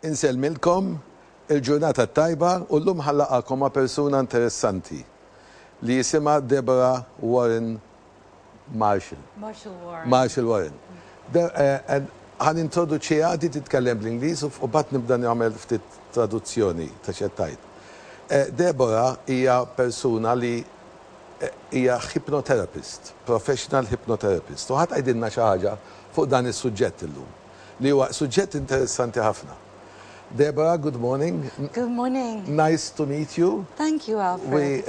Insellmilkom il-ġurnata tajba u llum ħallaqakom ma' persuna interessanti li jisimha Deborah Warren Marshall. Marshall Warren. Ħan introduċiha di titkellem bl-Ingliż u bat nibda nagħmel ftit traduzzjoni ta' xettajt. Deborah hija persuna li hija hypnotherapist, professional hypnotherapist. U ħadd għajdilna xi ħaġa fuq dan is-suġġett illum li huwa suġġett interessanti ħafna. Deborah, good morning. Good morning. Nice to meet you. Thank you, Alfred.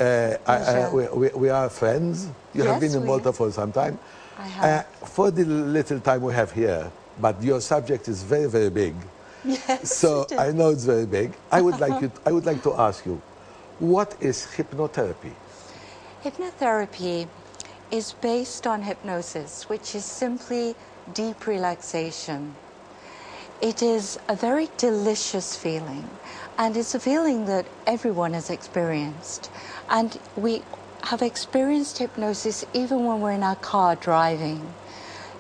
We are friends. You have been in Malta for some time. I have. For the little time we have here, but your subject is very, very big. Yes. So I know it's very big. I would like to ask you, what is hypnotherapy? Hypnotherapy is based on hypnosis, which is simply deep relaxation. It is a very delicious feeling, and it's a feeling that everyone has experienced. And we have experienced hypnosis even when we're in our car driving.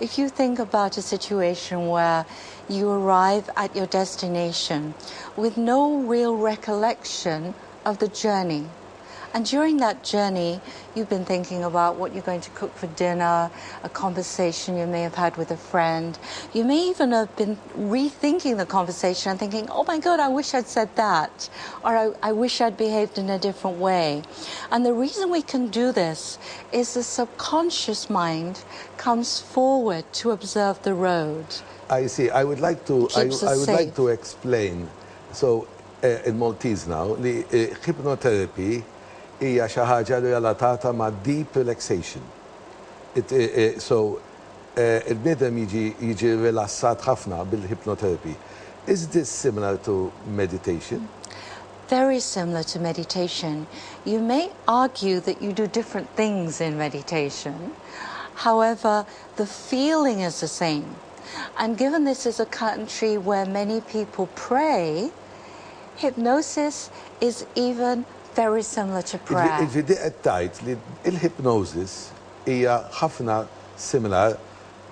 If you think about a situation where you arrive at your destination with no real recollection of the journey, and during that journey, you've been thinking about what you're going to cook for dinner, a conversation you may have had with a friend. You may even have been rethinking the conversation and thinking, oh my God, I wish I'd said that, or I wish I'd behaved in a different way. And the reason we can do this is the subconscious mind comes forward to observe the road. I see. I would like to explain. So in Maltese now, the hypnotherapy hija xi ħaġa relatata ma' deep relaxation. So il-bniedem jiġi rilassat ħafna bil-hypnotherapy. Is this similar to meditation? Very similar to meditation. You may argue that you do different things in meditation. However, the feeling is the same. And given this is a country where many people pray, hypnosis is even very similar to prayer. If you tajt li il-hypnosis hija ħafna similar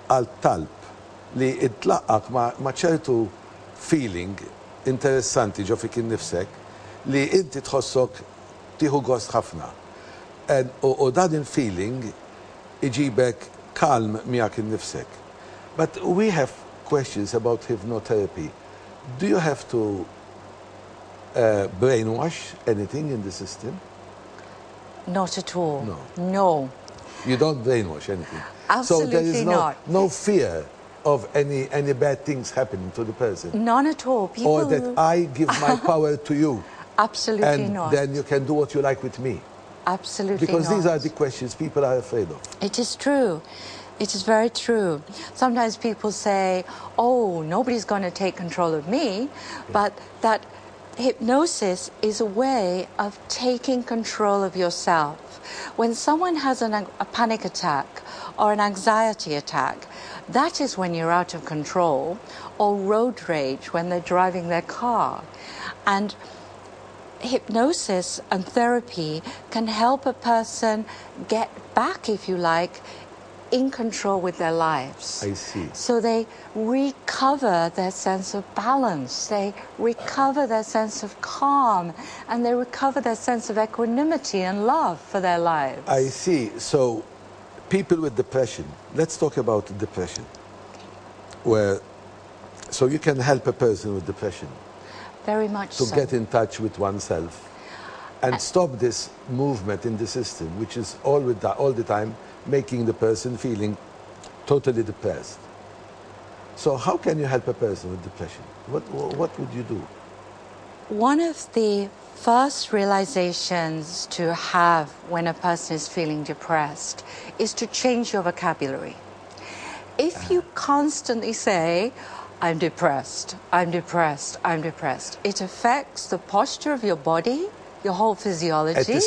għal talb li itlaqqaq ma' ċertu feeling interessanti ġo fik innifsek li inti tħossok tieħu gost ħafna. U dan il-feeling iġibek kalm miegħek innifsek. But we have questions about hypnotherapy. Do you have to brainwash anything in the system? Not at all. No. No. You don't brainwash anything. Absolutely so there is not. No fear of any bad things happening to the person. None at all. People or that I give my power to you. Absolutely not. And then you can do what you like with me. Absolutely because not. These are the questions people are afraid of. It is true. It is very true. Sometimes people say, oh, nobody's going to take control of me, but that hypnosis is a way of taking control of yourself. When someone has a panic attack or an anxiety attack, that is when you're out of control, or road rage when they're driving their car. And hypnosis and therapy can help a person get back, if you like, in control with their lives. I see. So they recover their sense of balance, they recover their sense of calm, and they recover their sense of equanimity and love for their lives. I see. So people with depression, let's talk about depression. So you can help a person with depression. Very much so. To get in touch with oneself and stop this movement in the system, which is all the time making the person feeling totally depressed. So how can you help a person with depression? What would you do? One of the first realizations to have when a person is feeling depressed is to change your vocabulary. If you constantly say, I'm depressed, I'm depressed, I'm depressed, it affects the posture of your body, your whole physiology. Qed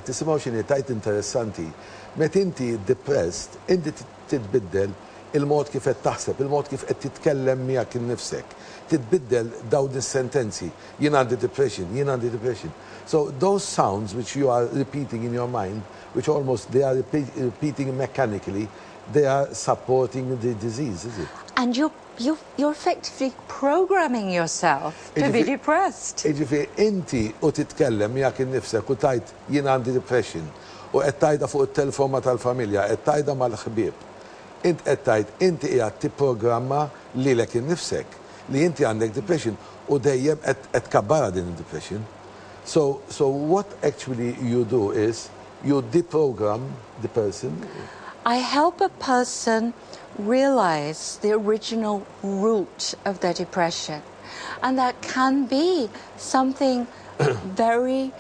tisimgħu xi tajt interessanti. Meta inti depressed, inti titbiddel il-mod kif qed taħseb, il-mod kif qed titkellem miegħek innifsek. Titbiddel dawn is-sentenzi. Jien għandi depression, jien għandi depression. So those sounds which you are repeating in your mind, which almost they are repeating mechanically, they are supporting the disease, is it? And you're effectively programming yourself to be depressed. Iġifieri inti u titkellem miegħek innifsek u tajt jien għandi depression u qed tajda fuq it-telefon tal-familja, qed tajda mal-ħbieb. Int qed tajt inti qiegħed tipprogramma lilek innifsek li inti għandek depression u dejjem qed kabbara din id-depression. So what actually you do is you deprogram the person. I help a person realize the original root of their depression. And that can be something very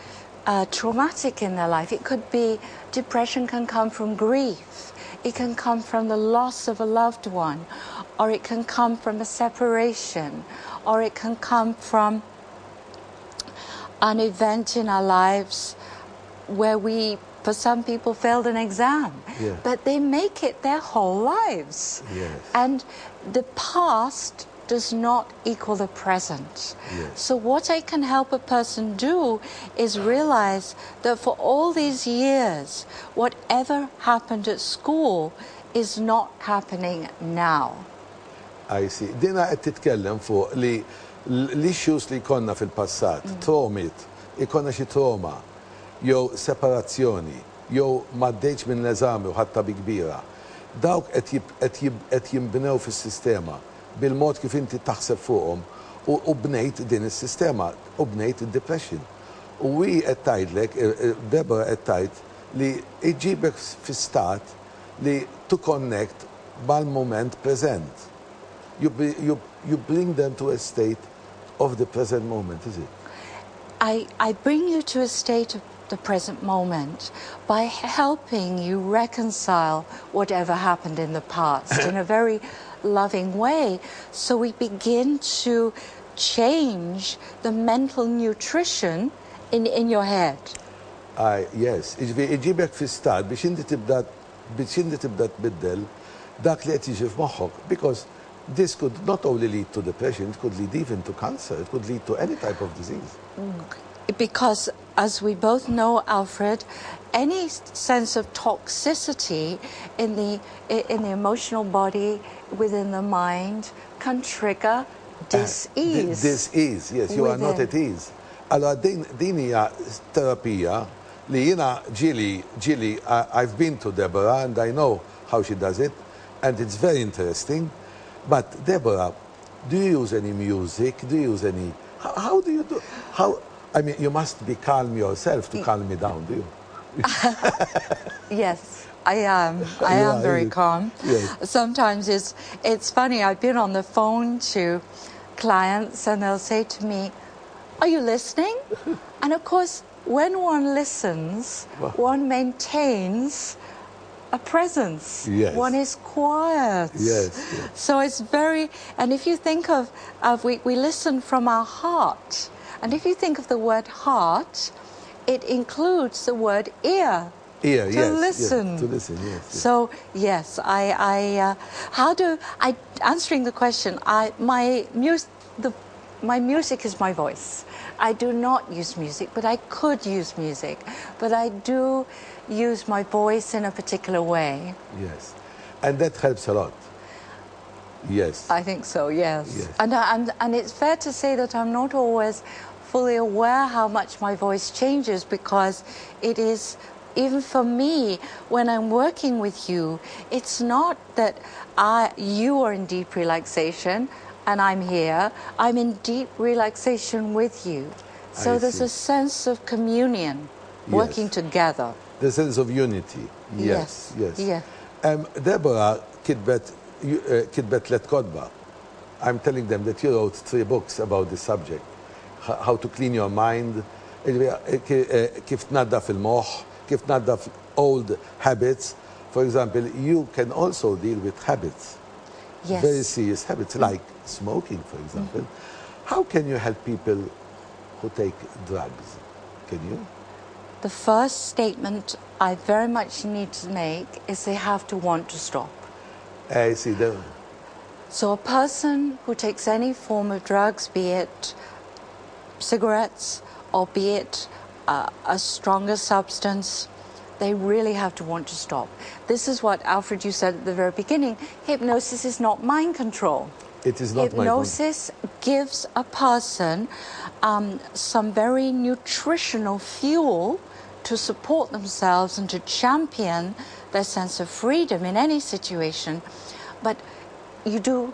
traumatic in their life. It could be, depression can come from grief. It can come from the loss of a loved one, or it can come from a separation, or it can come from an event in our lives where we, for some people, failed an exam, but they make it their whole lives. Yes. And the past does not equal the present. Yes. So what I can help a person do is realize that for all these years, whatever happened at school is not happening now. I see. Dina qed titkellem fuq li l-issues li konna fil-passat, traumit, ikonna xi trauma, jew separazzjoni, jew m'għaddejx minn l-eżami u ħatta bi kbira. Dawk qed jinbnew fis-sistema bil-mod kif inti taħseb fuqhom u bnejt din is-sistema u bnejt id-depression. U wi qed tgħidlek, Deborah qed tgħid li iġibek fi stat li to connect mal-moment preżent. You bring them to a state of the present moment, is it? I bring you to a state of the present moment by helping you reconcile whatever happened in the past in a very loving way. So we begin to change the mental nutrition in your head. Yes, iġibek fi stat biex inti tibda tbiddel dak li qed jiġi f'moħħok, because this could not only lead to depression, it could lead even to cancer, it could lead to any type of disease. Because, as we both know, Alfred, any sense of toxicity in the emotional body, within the mind, can trigger dis-ease. Dis-ease, yes, you are not at ease. Allora, din hija terapija li jiena ġili, I've been to Deborah and I know how she does it, and it's very interesting. But Deborah, do you use any music? Do you use any... How do you do... I mean, you must be calm yourself to calm me down, do you? Yes, I am. I am very calm. Yes. Sometimes it's funny, I've been on the phone to clients and they'll say to me, "Are you listening?" And of course, when one listens, one maintains a presence. Yes. One is quiet. Yes. So it's very, and if you think of we listen from our heart, and if you think of the word heart, it includes the word ear. Ear, to listen. Yes, to listen, yes. So yes, answering the question, my music is my voice. I do not use music, but I could use music. But I do use my voice in a particular way. Yes, and that helps a lot. Yes. I think so, yes. And it's fair to say that I'm not always fully aware how much my voice changes, because it is, even for me, when I'm working with you, it's not that you are in deep relaxation and I'm here. I'm in deep relaxation with you. So there's a sense of communion, working together. The sense of unity. Yes. Yeah. Deborah kitbet let kodba. I'm telling them that you wrote 3 books about this subject. How to clean your mind, kif tnaddaf il-moħ, kif tnaddaf old habits. For example, you can also deal with habits. Yes. Very serious habits, like smoking, for example. How can you help people who take drugs? Can you? The first statement I very much need to make is they have to want to stop. I see. So a person who takes any form of drugs, be it cigarettes or be it a stronger substance, they really have to want to stop. This is what, Alfred, you said at the very beginning, hypnosis is not mind control. It is not hypnosis gives a person some very nutritional fuel to support themselves and to champion their sense of freedom in any situation. But you do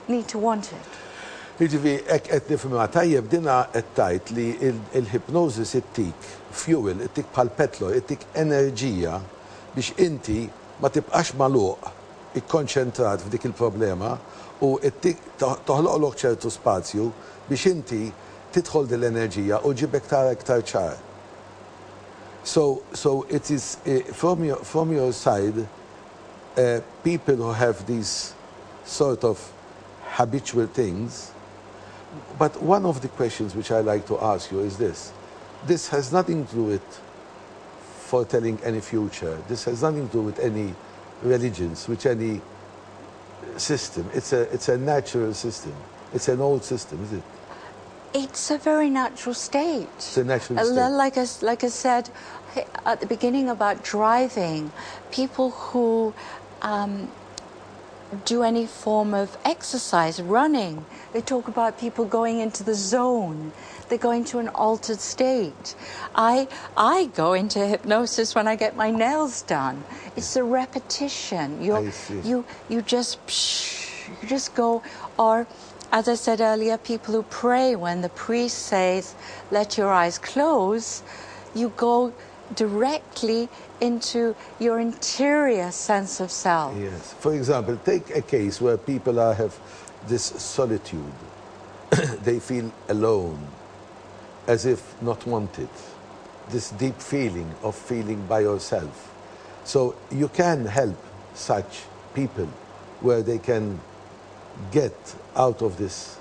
need to want it. Jiġifieri hekk qed nifhimha tajjeb dina qed tgħid li l-hypnosis ittik fuel, ittik bħal petrol, ittik enerġija biex inti ma tibqax magħluq ikkonċentrat f'dik il-problema u ittik toħloqlok ċertu spazju biex inti tidħol din l-enerġija u ġibek tara iktar ċar. So it is from your side, people who have these sort of habitual things. But one of the questions which I like to ask you is this. This has nothing to do with foretelling any future. This has nothing to do with any religions, with any system. It's a natural system. It's an old system, is it? It's a very natural state. It's a natural state. Like I said at the beginning about driving, people who do any form of exercise, running, they talk about people going into the zone. They go into an altered state. I go into hypnosis when I get my nails done. It's a repetition. You just go, or as I said earlier, people who pray when the priest says, let your eyes close, you go directly into your interior sense of self. Yes. For example, take a case where people have this solitude. They feel alone, as if not wanted. This deep feeling of feeling by yourself. So you can help such people where they can get out of this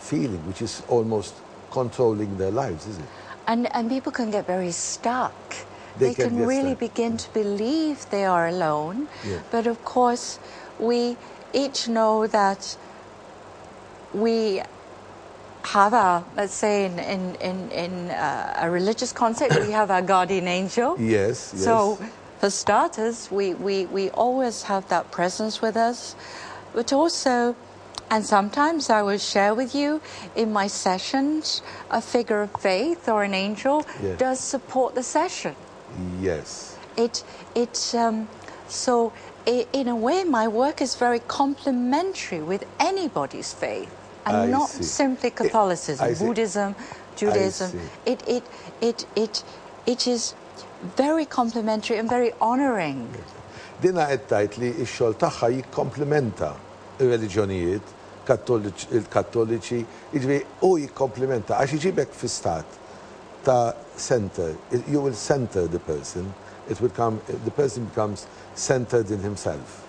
feeling, which is almost controlling their lives, is it? And people can get very stuck. They can really begin to believe they are alone. Yeah. But of course, we each know that we have our, let's say in a religious context, we have our guardian angel. Yes, yes. So for starters, we always have that presence with us. But also, and sometimes I will share with you in my sessions, a figure of faith or an angel does support the session. Yes. So in a way, my work is very complementary with anybody's faith, and not simply Catholicism, Buddhism, Judaism. It is very complementary and very honoring. Dina qed tgħid li x-xogħol tagħha jikkomplementa ir-reliġjonijiet il-Kattoliċi, jiġifieri hu jikkomplementa għax iġibek fi stat ta' center. You will center the person. The person becomes centered in himself.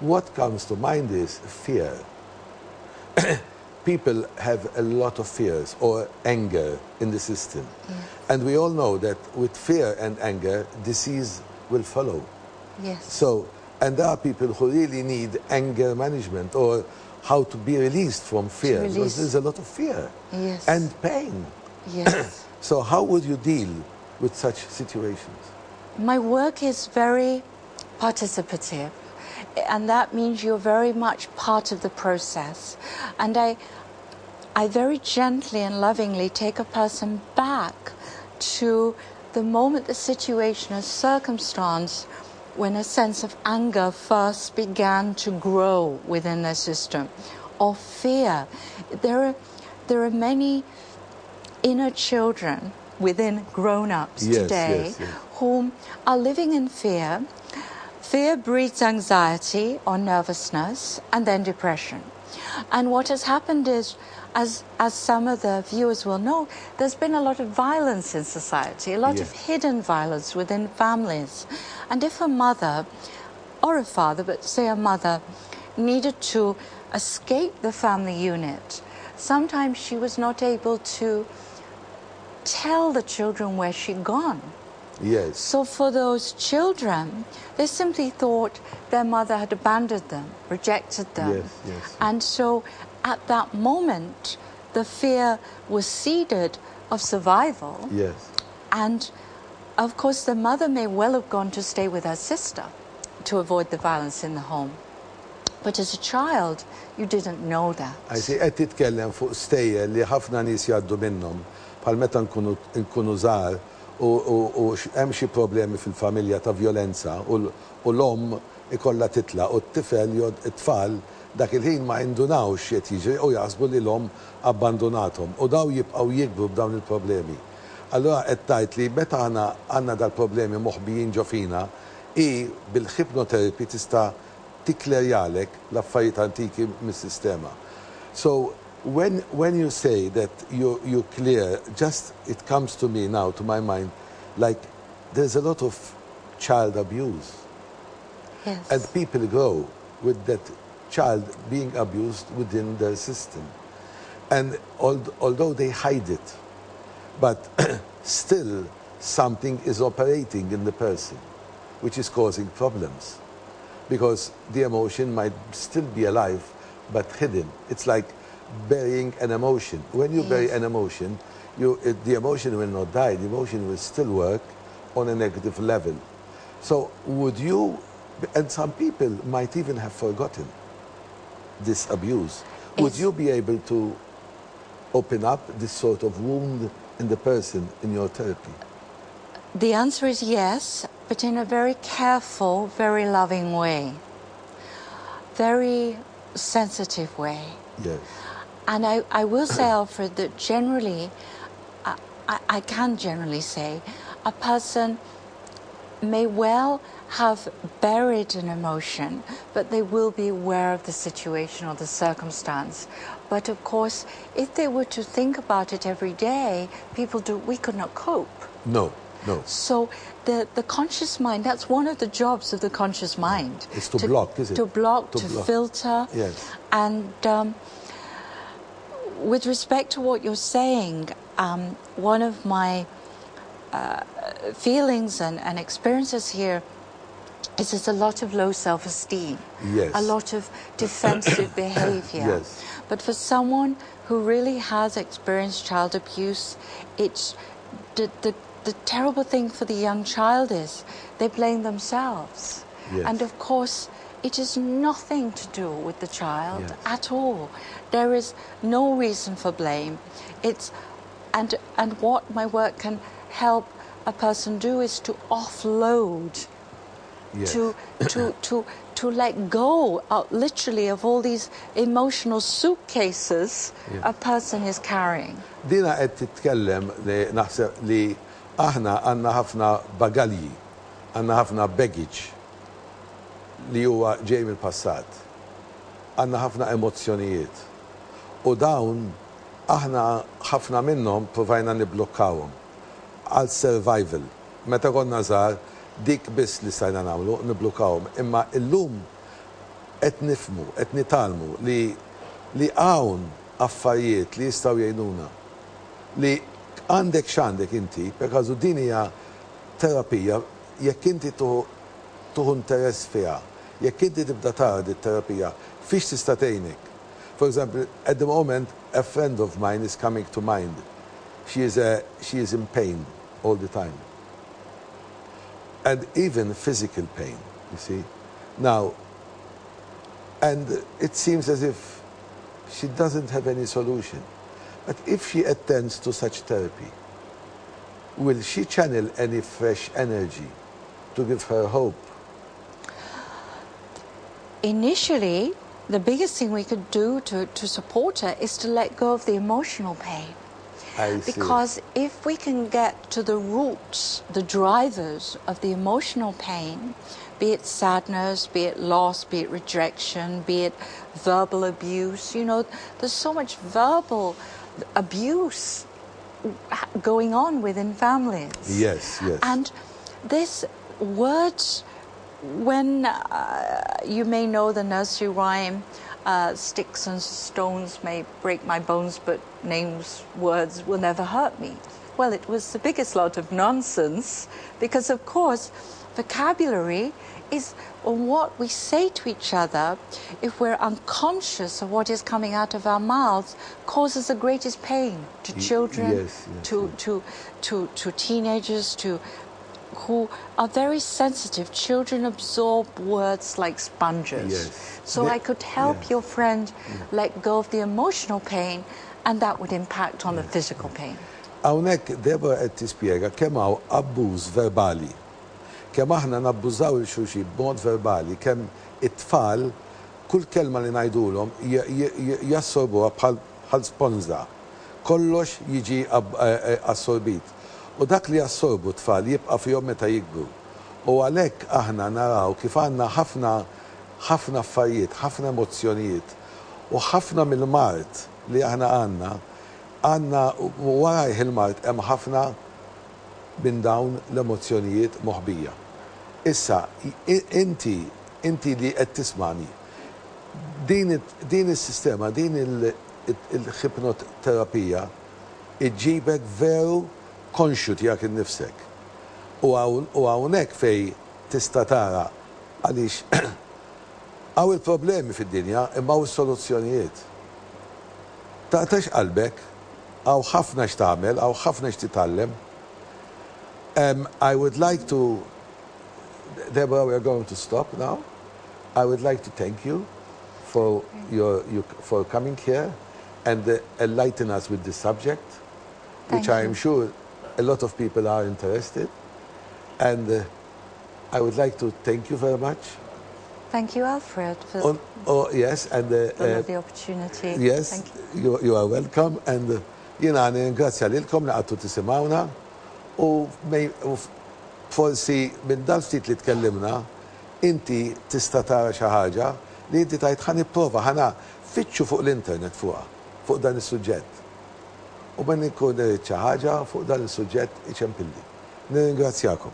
What comes to mind is fear. People have a lot of fears or anger in the system. Yes. And we all know that with fear and anger, disease will follow. Yes. So, and there are people who really need anger management or how to be released from fear. Because there's a lot of fear and pain. Yes. So how would you deal with such situations? My work is very participative, and that means you're very much part of the process. And I very gently and lovingly take a person back to the moment, the situation, a circumstance when a sense of anger first began to grow within their system, or fear. There are many inner children within grown-ups today whom are living in fear. Fear breeds anxiety or nervousness and then depression. And what has happened is, as some of the viewers will know, there's been a lot of violence in society, a lot of hidden violence within families. And if a mother or a father, but say a mother, needed to escape the family unit, sometimes she was not able to tell the children where she'd gone. Yes. So for those children, they simply thought their mother had abandoned them, rejected them. Yes, yes. And so at that moment, the fear was seeded of survival. Yes. And Of course, the mother may well have gone to stay with her sister to avoid the violence in the home. But as a child, you didn't know that. I see, qed titkellem fuq stejjer li ħafna nies jgħaddu minnhom bħal meta nkunu żgħar u hemm xi problemi fil-familja ta' vjolenza u l-omm ikollha titla' u t-tifel it-tfal dak il-ħin ma jindunawx qed jiġri u jaħsbu li l-omm abbandonathom u daw jibqgħu jikbru b'dawn il-problemi. Allora qed tgħid li meta għandna dal-problemi moħbijin ġo fina i bil-hypnotherapy tista' tiklerjalek l-affarijiet antiki mis-sistema. So when you say that you clear, just it comes to me now, to my mind, like there's a lot of child abuse. Yes. And people grow with that child being abused within their system. And although they hide it, but still something is operating in the person, which is causing problems. Because the emotion might still be alive, but hidden. It's like burying an emotion. When you bury an emotion, the emotion will not die. The emotion will still work on a negative level. So would you, and some people might even have forgotten this abuse, would you be able to open up this sort of wound in the person in your therapy? The answer is yes, but in a very careful, very loving way. Very sensitive way. Yes. And I will say, Alfred, that generally, I can generally say, a person may well have buried an emotion, but they will be aware of the situation or the circumstance. But of course, if they were to think about it every day, we could not cope. No, no. So the conscious mind, that's one of the jobs of the conscious mind. It's to block, is it? To block, to filter. Yes. And with respect to what you're saying, one of my feelings and experiences here is there's a lot of low self-esteem, yes. a lot of defensive behavior. Yes. But for someone who really has experienced child abuse, it's the terrible thing for the young child is they blame themselves. Yes. And of course, it is nothing to do with the child yes. at all. There is no reason for blame. And what my work can help a person do is to offload, yes. to let go, literally, of all these emotional suitcases yes. a person is carrying. Dina qed titkellem li naħseb li aħna għandna ħafna bagalji, għandna ħafna baggage li huwa ġej mill-passat. Għandna ħafna emozzjonijiet. U dawn aħna ħafna minnhom provajna niblokkawhom għal survival. Meta konna żgħar dik biss li stajna nagħmlu niblokkawhom. Imma illum qed nifhmu, qed nitalmu li hawn affarijiet li jistgħu jgħinuna li għandek x'għandek inti, pekażu din hija terapija jekk inti tuħu interess fiha, jekk inti tibda tara dit-terapija fiex tista' tgħinek. For example, at the moment, a friend of mine is coming to mind. She is in pain all the time. And even physical pain, you see. Now, and it seems as if she doesn't have any solution. But if she attends to such therapy, will she channel any fresh energy to give her hope? Initially, the biggest thing we could do to support her is to let go of the emotional pain. I see. Because if we can get to the roots, the drivers of the emotional pain, be it sadness, be it loss, be it rejection, be it verbal abuse, there's so much verbal abuse going on within families. Yes, yes. And this words, when you may know the nursery rhyme, sticks and stones may break my bones, but words will never hurt me. Well, it was the biggest lot of nonsense, because of course vocabulary is what we say to each other. If we're unconscious of what is coming out of our mouths, causes the greatest pain to children, yes, to teenagers, to who are very sensitive. Children absorb words like sponges. Yes. So I could help your friend let go of the emotional pain, and that would impact on the physical pain. Hawnhekk Deborah qed tispjega kemm hawn abbuż verbali. Kemm aħna nabbużaw il xulxin b'mod verbali, kemm it-tfal kull kelma li ngħidulhom jassorbuha bħal sponża. Kollox jiġi assorbit. U dak li jassorbu tfal jibqa' fihom meta jikbru. U għalhekk aħna naraw kif għandna ħafna affarijiet, ħafna emozzjonijiet u ħafna mill-mart li aħna għandna warajh il-mart hemm ħafna minn dawn l-emozzjonijiet moħbija. Issa, inti li qed tismani, din is-sistema, din il-ħipnoterapija iġġibek veru konxju tiegħek innifsek. U hawnhekk fej tista' tara għaliex hawn il-problemi fid-dinja imma hawn is-soluzzjonijiet. Taqtax qalbek, hawn ħafna x'tagħmel, hawn ħafna x'titgħallem. I would like to, Deborah, we are going to stop now. I would like to thank you for for coming here and enlighten us with this subject, which I am sure a lot of people are interested. And I would like to thank you very much. Thank you, Alfred, for yes, and the opportunity. Yes, Thank you. You are welcome. And jina ningrazzja lilkom li għattu tisimawna u forsi minn dal-ftit li tkellimna inti tista' tara xi ħaġa li inti tajt ħa nipprova ħana fitxu fuq l-internet fuq dan is-suġġett. U ma nkun xi ħaġa fuq dan is-suġġett iċempilli. Nirringrazzjakom.